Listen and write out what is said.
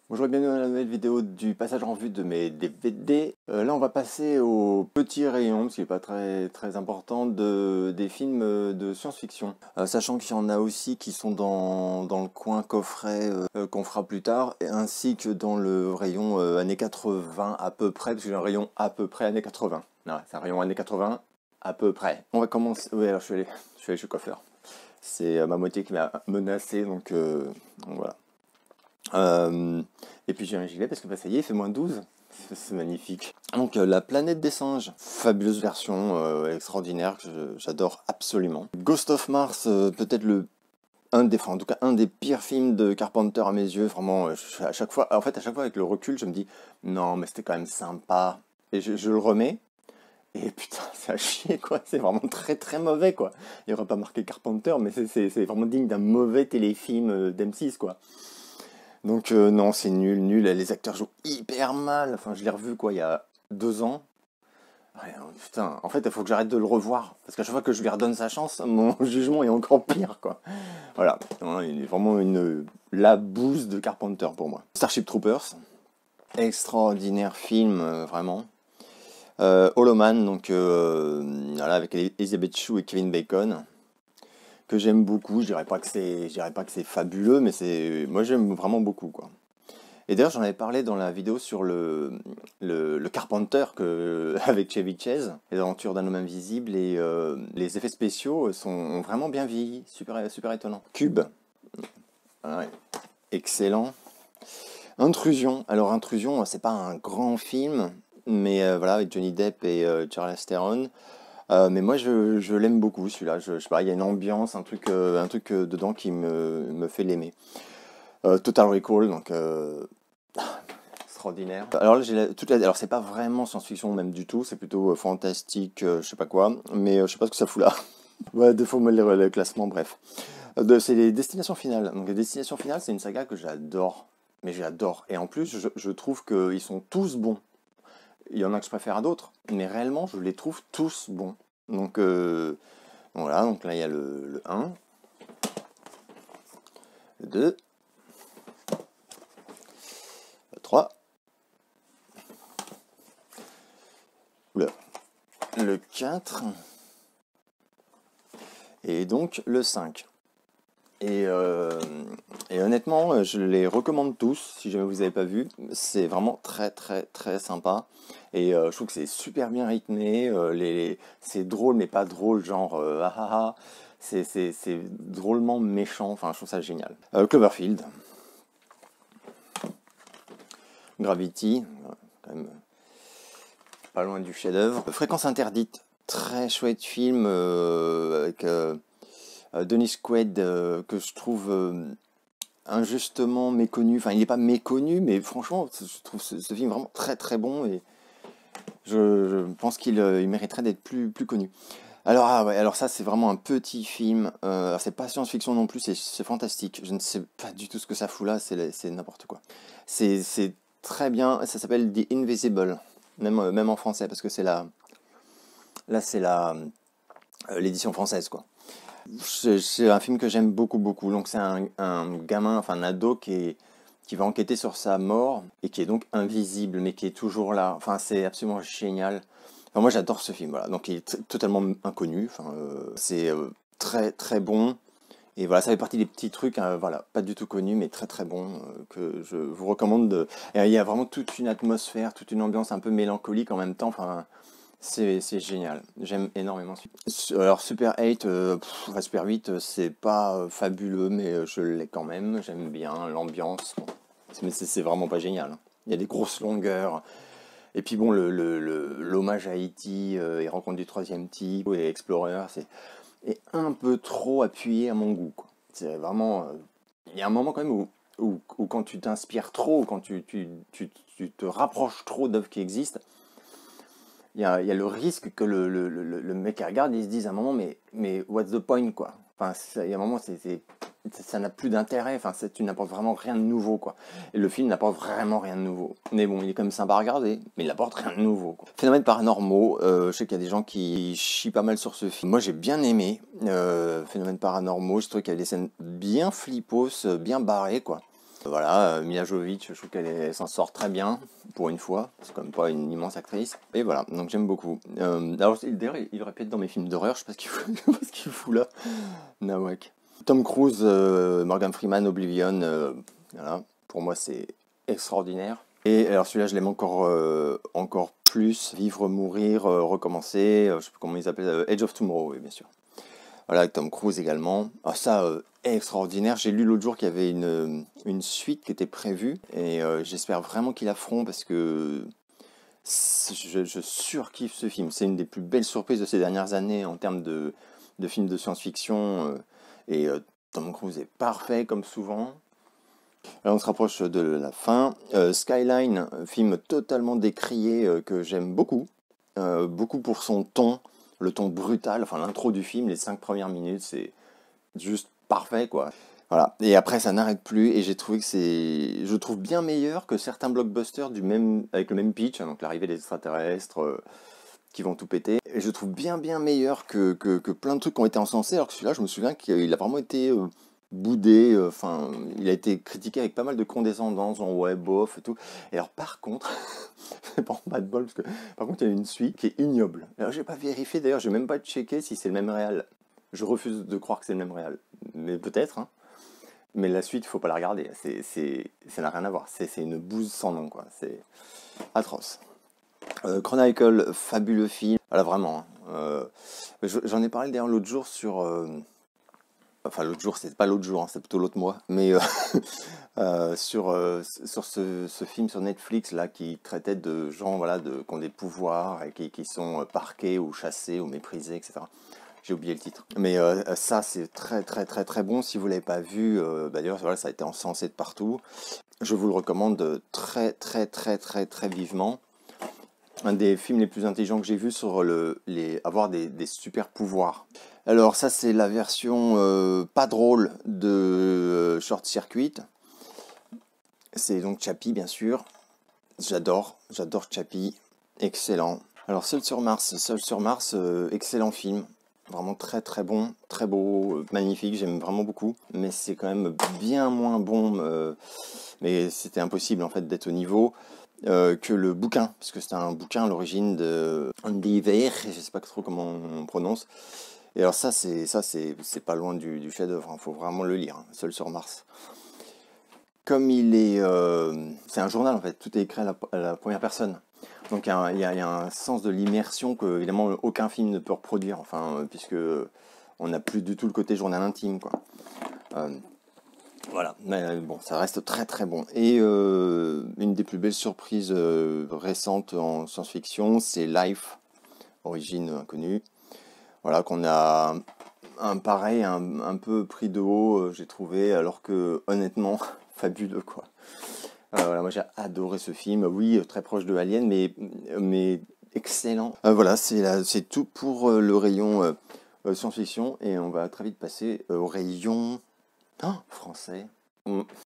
Bonjour et bienvenue dans la nouvelle vidéo du passage en revue de mes DVD. Là on va passer au petit rayon, parce qu'il n'est pas très important, des films de science-fiction. Sachant qu'il y en a aussi qui sont dans le coin coffret qu'on fera plus tard, ainsi que dans le rayon années 80 à peu près, parce que j'ai un rayon à peu près années 80. Non, c'est un rayon années 80 à peu près. On va commencer... Oui, alors je suis allé chez le coiffeur. C'est ma moitié qui m'a menacé, donc voilà. Et puis j'ai un gilet parce que bah, ça y est, il fait -12. C'est magnifique. Donc La planète des singes, fabuleuse version extraordinaire que j'adore absolument. Ghost of Mars, peut-être en tout cas un des pires films de Carpenter à mes yeux. Vraiment, à chaque fois avec le recul, je me dis non, mais c'était quand même sympa. Et je le remets. Et putain, c'est à chier quoi, c'est vraiment très mauvais quoi. Il n'y aurait pas marqué Carpenter, mais c'est vraiment digne d'un mauvais téléfilm d'M6 quoi. Donc non, c'est nul. Les acteurs jouent hyper mal. Enfin, je l'ai revu quoi, il y a 2 ans. Ouais, putain, en fait, il faut que j'arrête de le revoir. Parce qu'à chaque fois que je lui redonne sa chance, mon jugement est encore pire, quoi. Voilà, il est vraiment la bouse de Carpenter pour moi. Starship Troopers, extraordinaire film, vraiment. Hollow Man, donc voilà, avec Elizabeth Shue et Kevin Bacon, que j'aime beaucoup. Je dirais pas que c'est fabuleux, mais moi j'aime vraiment beaucoup, quoi. Et d'ailleurs, j'en avais parlé dans la vidéo sur le Carpenter avec Chevy Chase, les aventures d'un homme invisible, et les effets spéciaux ont vraiment bien vieilli, super étonnant. Cube, ouais, excellent. Intrusion, alors Intrusion, c'est pas un grand film, mais voilà, avec Johnny Depp et Charlize Theron. Mais moi, je l'aime beaucoup celui-là. Je sais pas, il y a une ambiance, un truc dedans qui me fait l'aimer. Total Recall, donc extraordinaire. Alors là, alors c'est pas vraiment science-fiction même du tout, c'est plutôt fantastique, je sais pas quoi, mais je sais pas ce que ça fout là. Ouais, des fois, le classement, bref. C'est les Destinations Finales. Donc les Destinations Finales, c'est une saga que j'adore, mais j'adore. Et en plus, je trouve qu'ils sont tous bons. Il y en a que je préfère à d'autres, mais réellement, je les trouve tous bons. Donc voilà, donc là, il y a le 1, le 2, le 3, le 4, et donc le 5. Et honnêtement, je les recommande tous, si jamais vous n'avez pas vu. C'est vraiment très sympa. Et je trouve que c'est super bien rythmé. C'est drôle, mais pas drôle, genre ah ah ah. C'est drôlement méchant. Enfin, je trouve ça génial. Cloverfield, Gravity, quand même pas loin du chef-d'œuvre. Fréquence interdite, très chouette film avec Dennis Quaid, que je trouve injustement méconnu. Enfin, il n'est pas méconnu, mais franchement, je trouve ce film vraiment très bon, et je pense qu'il mériterait d'être plus connu. Alors, ah ouais, alors ça, c'est vraiment un petit film. Alors c'est pas science-fiction non plus, c'est fantastique. Je ne sais pas du tout ce que ça fout là, c'est n'importe quoi. C'est très bien, ça s'appelle The Invisible, même en français, parce que là, c'est l'édition française, quoi. C'est un film que j'aime beaucoup. Donc c'est un gamin, enfin un ado qui va enquêter sur sa mort et qui est donc invisible, mais qui est toujours là. Enfin, c'est absolument génial. Enfin, moi, j'adore ce film. Voilà. Donc il est totalement inconnu. Enfin, c'est très bon. Et voilà, ça fait partie des petits trucs, hein, voilà, pas du tout connus, mais très bon, que je vous recommande. Et il y a vraiment toute une atmosphère, toute une ambiance un peu mélancolique en même temps. Enfin, c'est génial, j'aime énormément. Alors Super 8, Super 8, c'est pas fabuleux, mais je l'ai quand même, j'aime bien l'ambiance. Bon. Mais c'est vraiment pas génial, hein. Il y a des grosses longueurs. Et puis bon, l'hommage à E.T. Et Rencontre du troisième type et Explorer, est un peu trop appuyé à mon goût, quoi. C'est vraiment... il y a un moment quand même où quand tu t'inspires trop, quand tu te rapproches trop d'œuvres qui existent, il y a le risque que le mec qui regarde, il se dise à un moment, mais what's the point, quoi. Enfin, il y a un moment, ça n'a plus d'intérêt, enfin, tu n'apportes vraiment rien de nouveau, quoi. Et le film n'apporte vraiment rien de nouveau. Mais bon, il est quand même sympa à regarder, mais il n'apporte rien de nouveau, quoi. Phénomènes paranormaux, je sais qu'il y a des gens qui chient pas mal sur ce film. Moi, j'ai bien aimé Phénomènes paranormaux, je trouve qu'il y avait des scènes bien flippos, bien barrées, quoi. Voilà, Mila Jovovich, je trouve qu'elle s'en sort très bien, pour une fois. C'est quand même pas une immense actrice. Et voilà, donc j'aime beaucoup. Alors, d'ailleurs, il répète dans mes films d'horreur, je sais pas ce qu'il fout, je sais pas ce qu'il fout là. Nawak. Tom Cruise, Morgan Freeman, Oblivion, voilà, pour moi c'est extraordinaire. Et alors celui-là je l'aime encore plus, Vivre, Mourir, Recommencer, je sais plus comment ils appellent, Edge of Tomorrow, oui bien sûr. Voilà, avec Tom Cruise également. Ah, ça, extraordinaire. J'ai lu l'autre jour qu'il y avait une suite qui était prévue, et j'espère vraiment qu'ils la feront parce que je surkiffe ce film. C'est une des plus belles surprises de ces dernières années en termes de films de science-fiction. Et Tom Cruise est parfait comme souvent. Alors on se rapproche de la fin. Skyline, un film totalement décrié que j'aime beaucoup. Beaucoup pour son ton, le ton brutal. Enfin l'intro du film, les 5 premières minutes, c'est juste parfait quoi. Voilà. Et après ça n'arrête plus et j'ai trouvé que je trouve bien meilleur que certains blockbusters avec le même pitch, hein, donc l'arrivée des extraterrestres qui vont tout péter. Et je trouve bien meilleur que plein de trucs qui ont été encensés, alors que celui-là je me souviens qu'il a vraiment été boudé, enfin il a été critiqué avec pas mal de condescendance en ouais bof et tout. Et alors par contre, c'est pas de bol parce que par contre il y a une suite qui est ignoble. Alors j'ai pas vérifié d'ailleurs, j'ai même pas checké si c'est le même réal. Je refuse de croire que c'est le même réal, mais peut-être. Hein. Mais la suite, il faut pas la regarder. Ça n'a rien à voir. C'est une bouse sans nom, quoi. C'est atroce. Chronicle, fabuleux film. Voilà, vraiment. Hein. J'en ai parlé d'ailleurs l'autre jour sur. Enfin, l'autre jour, c'est pas l'autre jour, hein, c'est plutôt l'autre mois. Mais sur ce film sur Netflix là qui traitait de gens voilà, qui ont des pouvoirs et qui sont parqués ou chassés ou méprisés, etc. J'ai oublié le titre. Mais ça, c'est très bon. Si vous ne l'avez pas vu, d'ailleurs, voilà, ça a été encensé de partout. Je vous le recommande très vivement. Un des films les plus intelligents que j'ai vu sur avoir des super pouvoirs. Alors ça, c'est la version pas drôle de Short Circuit. C'est donc Chappie, bien sûr. J'adore Chappie. Excellent. Alors Seul sur Mars, excellent film. Vraiment très bon, très beau, magnifique, j'aime vraiment beaucoup. Mais c'est quand même bien moins bon, mais c'était impossible en fait d'être au niveau que le bouquin, puisque c'est un bouquin à l'origine de Andy Weir, je sais pas trop comment on prononce. Et alors ça c'est pas loin du chef-d'œuvre, il faut vraiment le lire, hein, Seul sur Mars. Comme c'est un journal en fait, tout est écrit à la première personne. Donc il y a un sens de l'immersion que évidemment aucun film ne peut reproduire, enfin puisque on n'a plus du tout le côté journal intime quoi. Voilà, mais bon, ça reste très bon. Et une des plus belles surprises récentes en science-fiction, c'est Life, origine inconnue. Voilà, qu'on a un peu pris de haut, j'ai trouvé, alors que honnêtement, fabuleux quoi. Voilà, moi j'ai adoré ce film, oui, très proche de Alien, mais excellent. Voilà, c'est tout pour le rayon science-fiction, et on va très vite passer au rayon français.